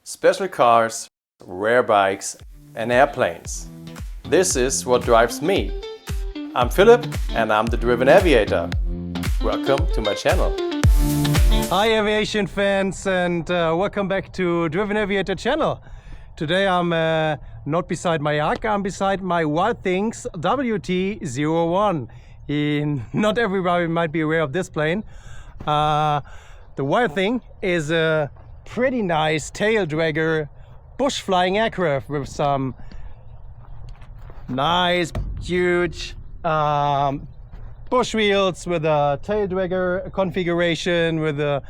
special cars, rare bikes and airplanes. This is what drives me. I'm Philip and I'm the Driven Aviator. Welcome to my channel. Hi aviation fans, and welcome back to Driven Aviator channel. Today I'm not beside my Yak, I'm beside my Wild Things WT-01. Not everybody might be aware of this plane. The Wild Thing is a pretty nice taildragger bush flying aircraft with some nice huge bush wheels, with a taildragger configuration, with a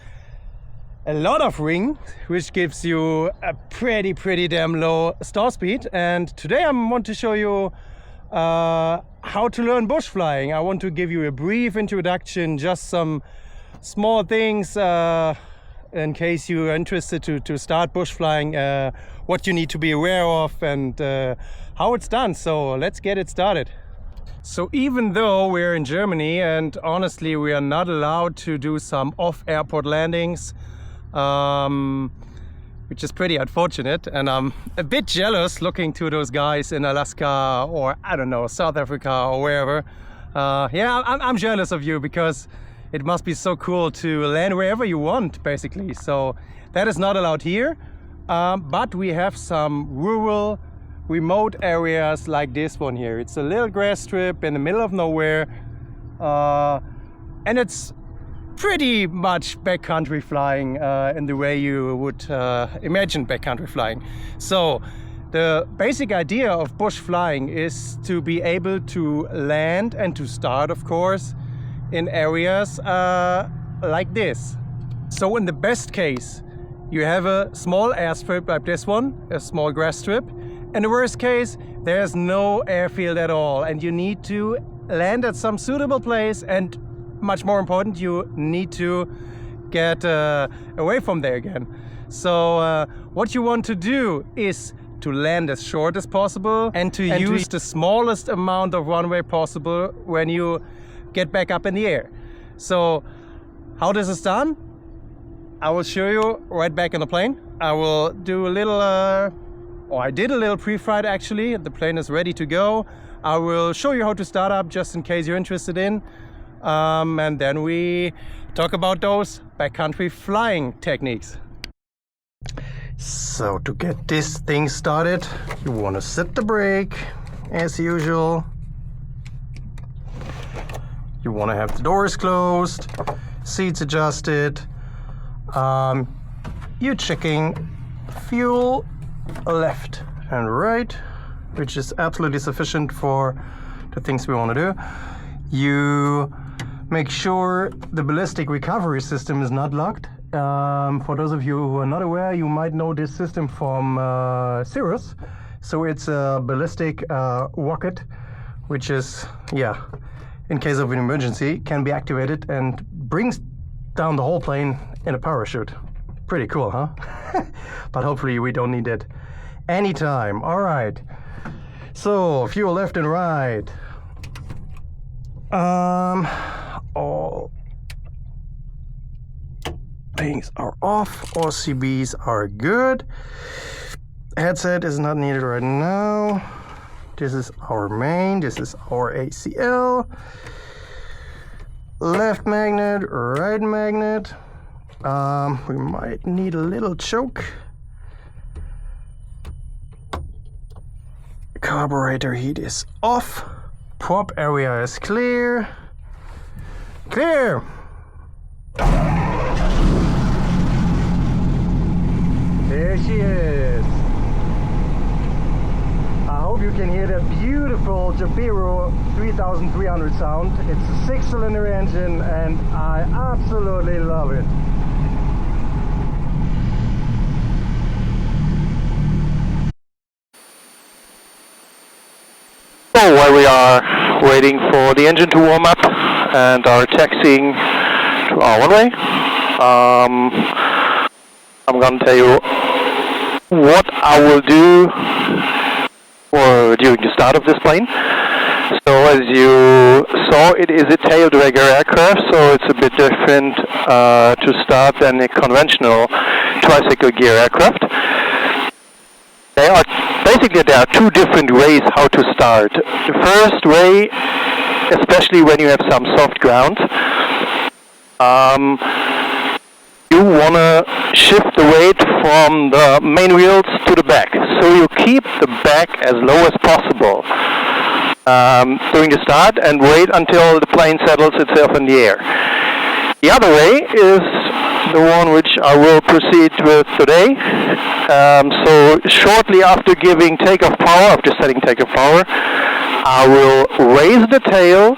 lot of ring, which gives you a pretty damn low stall speed. And today I want to show you how to learn bush flying. I want to give you a brief introduction, just some small things in case you're interested to start bush flying, what you need to be aware of and how it's done. So let's get it started. So even though we're in Germany and honestly we are not allowed to do some off-airport landings, which is pretty unfortunate, and I'm a bit jealous looking to those guys in Alaska or I don't know, South Africa or wherever. Yeah, I'm jealous of you, because it must be so cool to land wherever you want basically. So that is not allowed here, but we have some rural remote areas like this one here. It's a little grass strip in the middle of nowhere, and it's pretty much backcountry flying in the way you would imagine backcountry flying. So the basic idea of bush flying is to be able to land and to start, of course, in areas like this. So in the best case, you have a small airstrip like this one, a small grass strip. In the worst case, there's no airfield at all, and you need to land at some suitable place, and much more important, you need to get away from there again. So what you want to do is to land as short as possible and to use the smallest amount of runway possible when you get back up in the air. So how this is done, I will show you right back in the plane. I will do a little, I did a little pre-flight actually. The plane is ready to go. I will show you how to start up just in case you're interested in. And then we talk about those backcountry flying techniques. So to get this thing started, you want to set the brake as usual. You want to have the doors closed, seats adjusted. You're checking fuel left and right, which is absolutely sufficient for the things we want to do. You make sure the ballistic recovery system is not locked. For those of you who are not aware, you might know this system from Cirrus. So it's a ballistic rocket, which is, yeah, in case of an emergency, can be activated and brings down the whole plane in a parachute. Pretty cool, huh? But hopefully we don't need it anytime. All right. So fuel left and right. All things are off, all CBs are good. Headset is not needed right now. This is our main, this is our ACL. Left magnet, right magnet. We might need a little choke. Carburetor heat is off. Prop area is clear. Clear! There she is. I hope you can hear that beautiful Jabiru 3300 sound. It's a 6-cylinder engine and I absolutely love it. So while we are waiting for the engine to warm up and are taxiing to our runway, I'm going to tell you what I will do during the start of this plane. So as you saw, it is a taildragger aircraft, so it's a bit different to start than a conventional tricycle gear aircraft. There are two different ways how to start. The first way, especially when you have some soft ground, you want to shift the weight from the main wheels to the back. So you keep the back as low as possible during the start and wait until the plane settles itself in the air. The other way is the one which I will proceed with today. So shortly after giving takeoff power, after setting takeoff power, I will raise the tail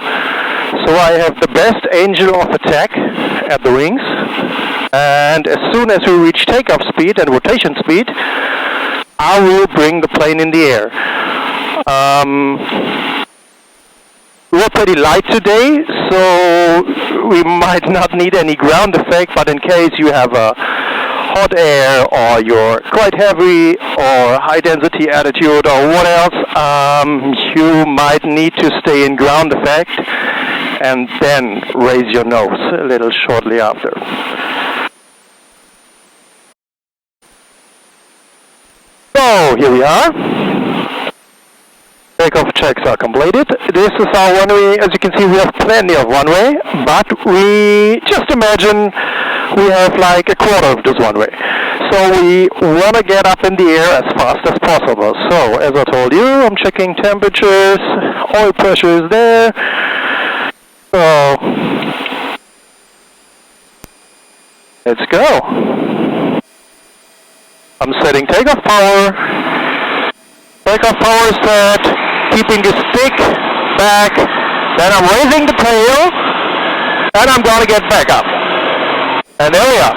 so I have the best angle of attack at the wings. And as soon as we reach takeoff speed and rotation speed, I will bring the plane in the air. We're pretty light today, so we might not need any ground effect, but in case you have a hot air or you're quite heavy or high density attitude or what else, you might need to stay in ground effect and then raise your nose a little shortly after. So here we are. Takeoff checks are completed. This is our runway. As you can see, we have plenty of runway, but we just imagine we have like a quarter of this runway. So we want to get up in the air as fast as possible. So as I told you, I'm checking temperatures, oil pressure is there. So let's go. I'm setting takeoff power. Takeoff power is set. Keeping the stick back. Then I'm raising the tail. And I'm going to get back up. And there we are.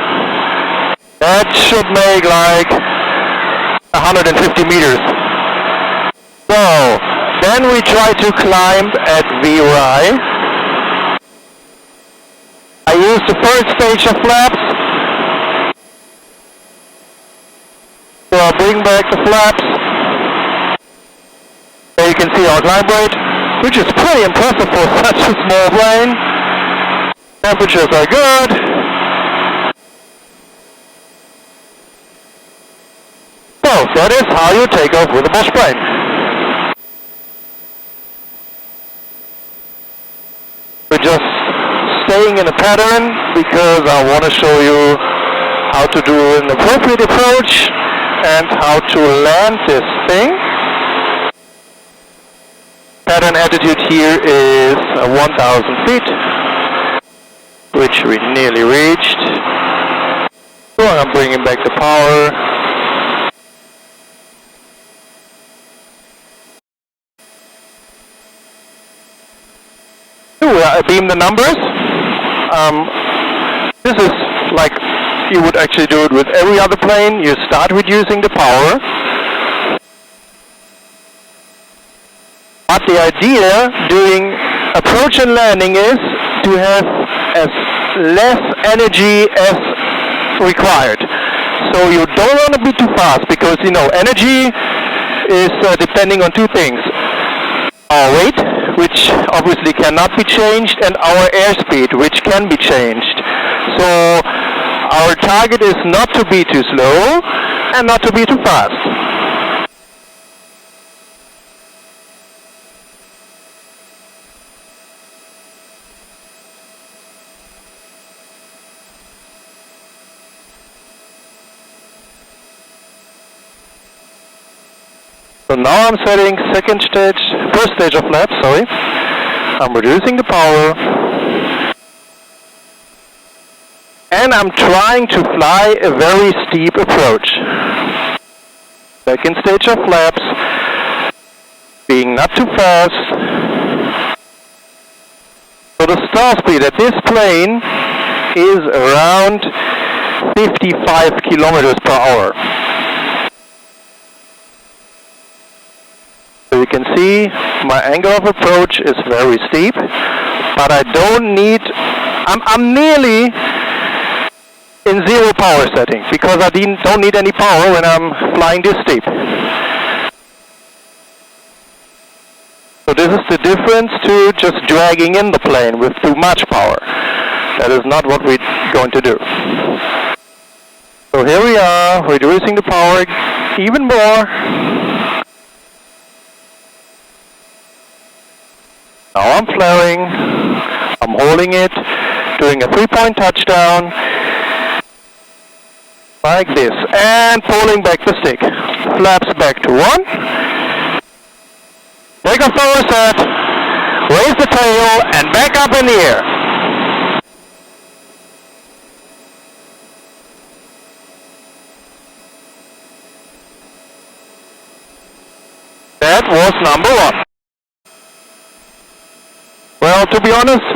That should make like 150 meters. So then we try to climb at VRI. I use the first stage of flaps. So I bring back the flaps. There you can see our climb rate, which is pretty impressive for such a small plane. Temperatures are good. So that is how you take off with a Bosch plane. We're just staying in a pattern because I want to show you how to do an appropriate approach and how to land this thing. Pattern altitude here is 1,000 feet, which we nearly reached. So I'm bringing back the power. I beam the numbers. This is like you would actually do it with every other plane. You start reducing the power. But the idea doing approach and landing is to have as less energy as required. So you don't want to be too fast because, you know, energy is depending on two things. Our weight, which obviously cannot be changed, and our airspeed, which can be changed. So our target is not to be too slow and not to be too fast. So now I'm setting first stage of flaps, sorry. I'm reducing the power. And I'm trying to fly a very steep approach. Second stage of flaps, being not too fast. So the stall speed at this plane is around 55 kilometers per hour. So you can see my angle of approach is very steep, but I don't need, I'm nearly in zero power setting because I don't need any power when I'm flying this steep. So this is the difference to just dragging in the plane with too much power. That is not what we're going to do. So here we are, reducing the power even more. Now I'm flaring, I'm holding it, doing a 3-point touchdown, like this, and pulling back the stick. Flaps back to 1. Take off the reset, raise the tail, and back up in the air. That was number 1. Well, to be honest,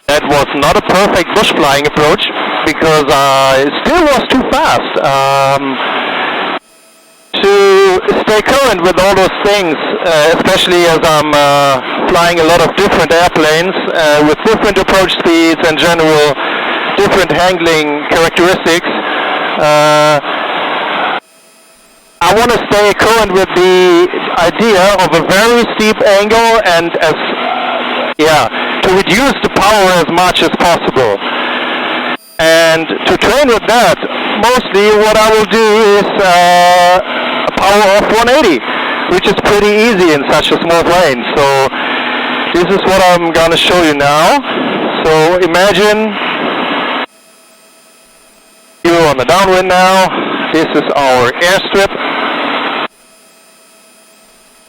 that was not a perfect bush flying approach because I still was too fast to stay current with all those things, especially as I'm flying a lot of different airplanes with different approach speeds and general different handling characteristics. I want to stay current with the idea of a very steep angle and to reduce the power as much as possible. And to train with that, mostly what I will do is a power of 180, which is pretty easy in such a small plane. So this is what I'm going to show you now. So imagine you're on the downwind now. This is our airstrip.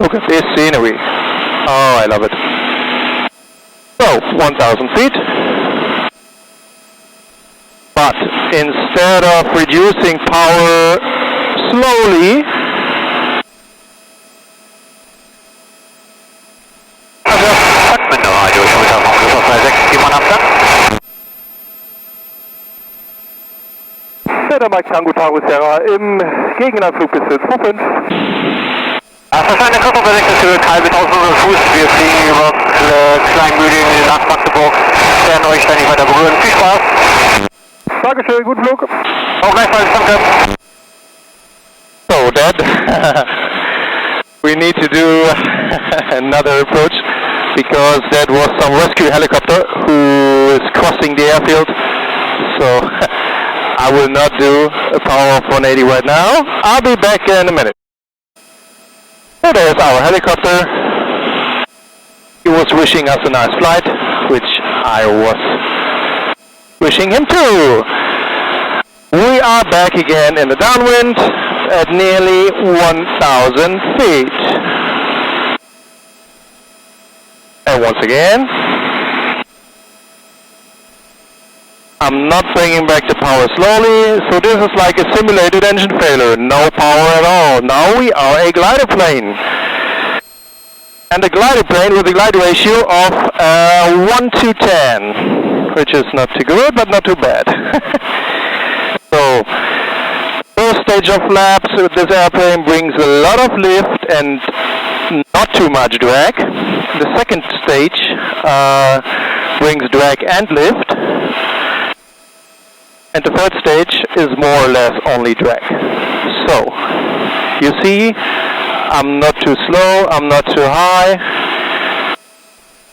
Look at this scenery. Oh, I love it. So, 1,000 feet. But instead of reducing power slowly, Tango Tango Sierra im Gegenanflug bis 25. Verstanden, Koffer 6 zurück, halbe 1500 Fuß. Wir fliegen über Kleinmühlen nach Magdeburg. Werden euch dann nicht weiter berühren. Viel Spaß. Dankeschön, guten Flug. Auch gleichfalls, danke. So, Dad, we need to do another approach because that was some rescue helicopter who is crossing the airfield. So, I will not do a power of 180 right now. I'll be back in a minute. So there's our helicopter. He was wishing us a nice flight, which I was wishing him too. We are back again in the downwind at nearly 1,000 feet. And once again, I'm not bringing back the power slowly, so this is like a simulated engine failure. No power at all. Now we are a glider plane. And a glider plane with a glide ratio of 1 to 10, which is not too good, but not too bad. So, first stage of flaps with this airplane brings a lot of lift and not too much drag. The second stage brings drag and lift. And the third stage is more or less only drag. So, you see, I'm not too slow, I'm not too high.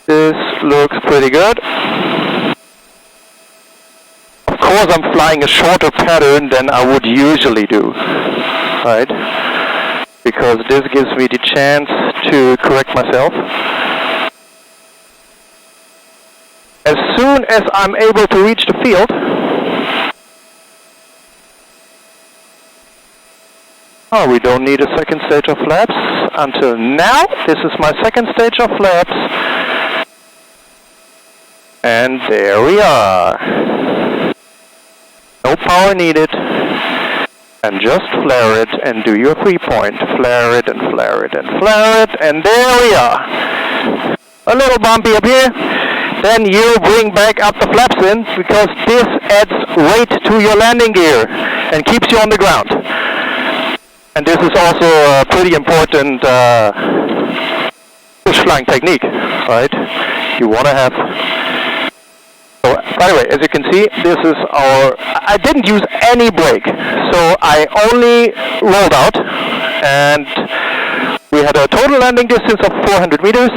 This looks pretty good. Of course, I'm flying a shorter pattern than I would usually do, right? Because this gives me the chance to correct myself. As soon as I'm able to reach the field, we don't need a second stage of flaps until now. This is my second stage of flaps. And there we are. No power needed. And just flare it and do your 3-point. Flare it and flare it and flare it. And there we are. A little bumpy up here. Then you bring back up the flaps in because this adds weight to your landing gear and keeps you on the ground. And this is also a pretty important push flying technique, right? You want to have... So, by the way, as you can see, this is our... I didn't use any brake, so I only rolled out, and we had a total landing distance of 400 meters.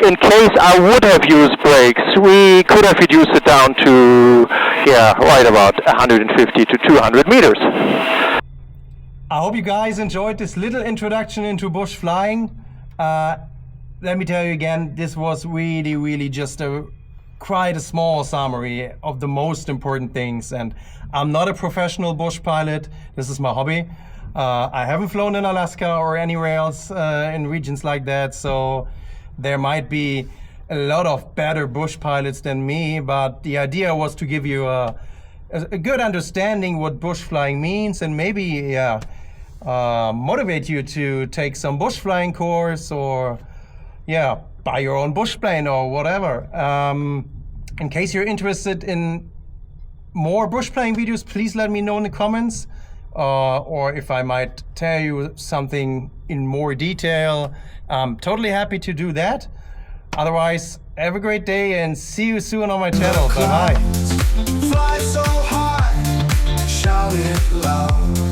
In case I would have used brakes, we could have reduced it down to, right about 150 to 200 meters. I hope you guys enjoyed this little introduction into bush flying. Let me tell you again, this was really just quite a small summary of the most important things. And I'm not a professional bush pilot. This is my hobby. I haven't flown in Alaska or anywhere else in regions like that. So there might be a lot of better bush pilots than me. But the idea was to give you a good understanding what bush flying means, and maybe motivate you to take some bush flying course, or buy your own bush plane or whatever. In case you're interested in more bush flying videos, please let me know in the comments, or if I might tell you something in more detail. I'm totally happy to do that. Otherwise, have a great day and see you soon on my channel. Bye bye. Fly so high, shout it loud.